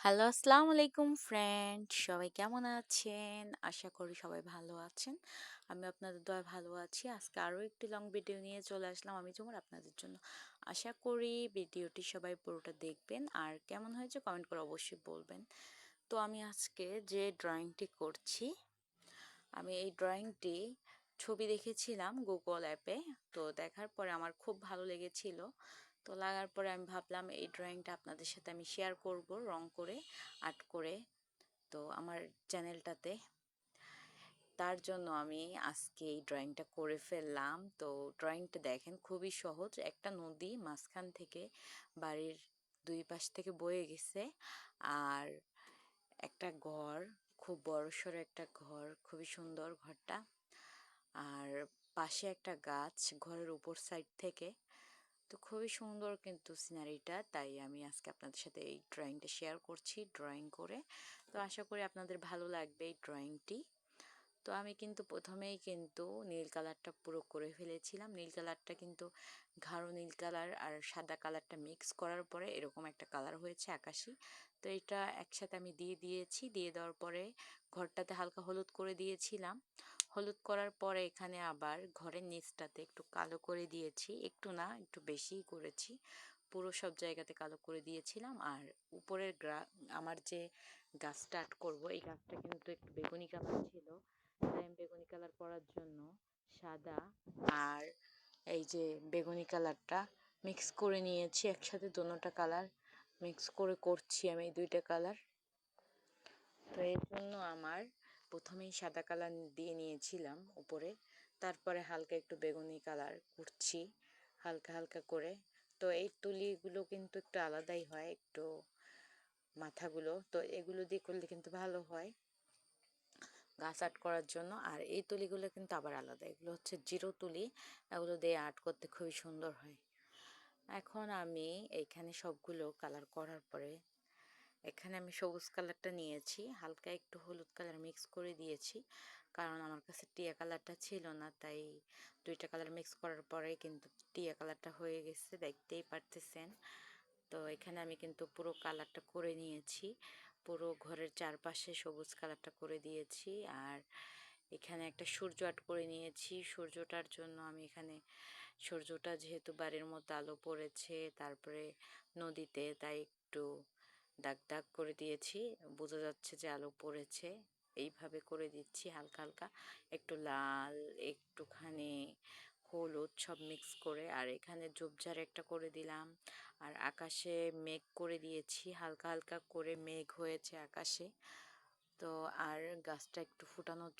Hello, আসসালামু আলাইকুম friend. সবাই কেমন আছেন? আশা করি সবাই ভালো আছেন। আমি আপনাদের দয়ায় ভালো আছি। আজকে আরও একটি লং ভিডিও নিয়ে চলে আসলাম আমি ঝুমুর আপনাদের জন্য। আশা করি ভিডিওটি সবাই পুরোটা দেখবেন আর কেমন হয়েছে কমেন্ট করে অবশ্যই বলবেন। তো আমি আজকে যে ড্রয়িংটি করছি, আমি এই ড্রয়িংটি ছবি দেখেছিলাম গুগল অ্যাপে। তো দেখার পরে আমার খুব ভালো লেগেছিল। তো লাগার পরে আমি ভাবলাম এই ড্রয়িংটা আপনাদের সাথে আমি শেয়ার করব রং করে, আর্ট করে। তো আমার চ্যানেলটাতে তার জন্য আমি আজকে এই ড্রয়িংটা করে ফেললাম। তো ড্রয়িংটা দেখেন খুবই সহজ। একটা নদী মাঝখান থেকে বাড়ির দুই পাশ থেকে বয়ে গেছে, আর একটা ঘর, খুব বড়সড় একটা ঘর, খুবই সুন্দর ঘরটা। আর পাশে একটা গাছ ঘরের উপর সাইড থেকে। তো খুবই সুন্দর কিন্তু সিনারিটা, তাই আমি আজকে আপনাদের সাথে এই ড্রয়িংটা শেয়ার করছি ড্রয়িং করে। তো আশা করি আপনাদের ভালো লাগবে এই ড্রয়িংটি। তো আমি কিন্তু প্রথমেই কিন্তু নীল কালারটা পুরো করে ফেলেছিলাম। নীল কালারটা কিন্তু গাঢ় নীল কালার আর সাদা কালারটা মিক্স করার পরে এরকম একটা কালার হয়েছে আকাশি। তো এটা একসাথে আমি দিয়ে দিয়েছি। দিয়ে দেওয়ার পরে ঘরটাতে হালকা হলুদ করে দিয়েছিলাম। হলুদ করার পরে এখানে আবার ঘরের নিচটাতে একটু কালো করে দিয়েছি, একটু না একটু বেশিই করেছি। পুরো সব জায়গাতে কালো করে দিয়েছিলাম। আর উপরের আমার যে গাছটা আর্ট করবো, এই গাছটা কিন্তু একটু বেগুনি কালার ছিল, তাই আমি বেগুনি কালার করার জন্য সাদা আর এই যে বেগুনি কালারটা মিক্স করে নিয়েছি একসাথে। দোনোটা কালার মিক্স করে করছি আমি এই দুইটা কালার। তো এর জন্য আমার প্রথমেই সাদা কালার দিয়ে নিয়েছিলাম উপরে, তারপরে হালকা একটু বেগুনি কালার করছি হালকা হালকা করে। তো এই তুলিগুলো কিন্তু একটু আলাদাই হয়, একটু মাথাগুলো, তো এগুলো দিয়ে করলে কিন্তু ভালো হয় গাছ আর্ট করার জন্য। আর এই তুলিগুলো কিন্তু আবার আলাদা, এগুলো হচ্ছে জিরো তুলি, এগুলো দিয়ে আর্ট করতে খুবই সুন্দর হয়। এখন আমি এইখানে সবগুলো কালার করার পরে এখানে আমি সবুজ কালারটা নিয়েছি, হালকা একটু হলুদ কালার মিক্স করে দিয়েছি, কারণ আমার কাছে টিয়া কালারটা ছিল না, তাই দুইটা কালার মিক্স করার পরে কিন্তু টিয়া কালারটা হয়ে গেছে, দেখতেই পারতেছেন। তো এখানে আমি কিন্তু পুরো কালারটা করে নিয়েছি, পুরো ঘরের চারপাশে সবুজ কালারটা করে দিয়েছি। আর এখানে একটা সূর্য আর্ট করে নিয়েছি। সূর্যটার জন্য আমি এখানে সূর্যটা যেহেতু বাড়ির মধ্যে আলো পড়েছে, তারপরে নদীতে, তাই একটু দাগ দাগ করে দিয়েছি, বোঝা যাচ্ছে যে আলো পড়েছে। এইভাবে করে দিচ্ছি হালকা হালকা, একটু লাল, একটুখানি হলুদ সব মিক্স করে। আর এখানে ঝোপঝাড় একটা করে দিলাম। আর আকাশে মেঘ করে দিয়েছি, হালকা হালকা করে মেঘ হয়েছে আকাশে। তো আর গাছটা একটু ফুটানোর